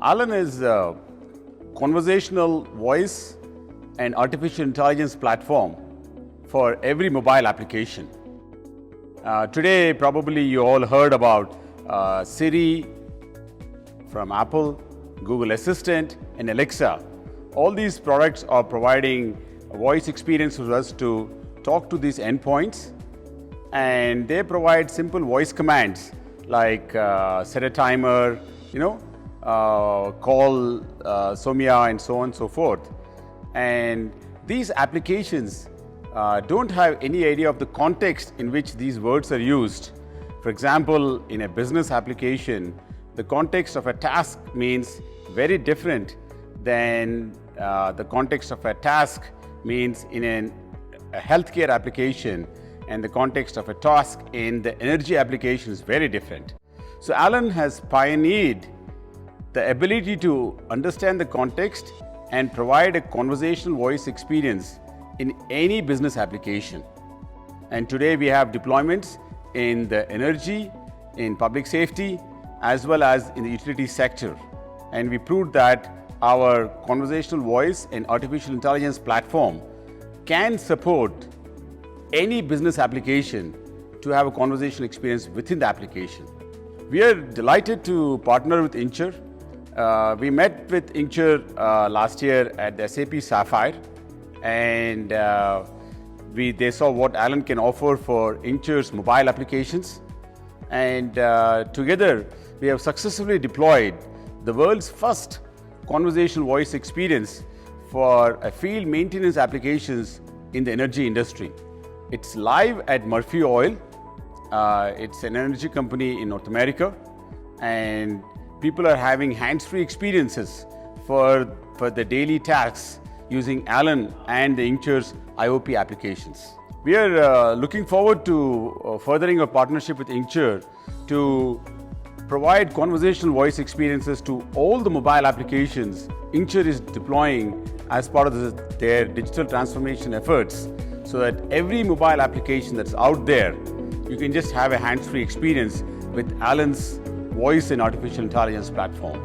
Alan is a conversational voice and artificial intelligence platform for every mobile application. Today, probably you all heard about Siri from Apple, Google Assistant, and Alexa. All these products are providing a voice experience for us to talk to these endpoints, and they provide simple voice commands like set a timer, call Somya, and so on and so forth. And these applications don't have any idea of the context in which these words are used. For example, in a business application, the context of a task means very different than the context of a task means in a healthcare application, and the context of a task in the energy application is very different. So Alan has pioneered the ability to understand the context and provide a conversational voice experience in any business application. And today we have deployments in the energy, in public safety, as well as in the utility sector. And we proved that our conversational voice and artificial intelligence platform can support any business application to have a conversational experience within the application. We are delighted to partner with Incture. We met with Incture last year at the SAP Sapphire, and they saw what Alan can offer for Incure's mobile applications. And together, we have successfully deployed the world's first conversational voice experience for field maintenance applications in the energy industry. It's live at Murphy Oil. It's an energy company in North America, and people are having hands-free experiences for the daily tasks using Alan and the Incure's IOP applications. We are looking forward to furthering our partnership with Incture to provide conversational voice experiences to all the mobile applications Incture is deploying as part of their digital transformation efforts, so that every mobile application that's out there, you can just have a hands-free experience with Alan's voice and artificial intelligence platform.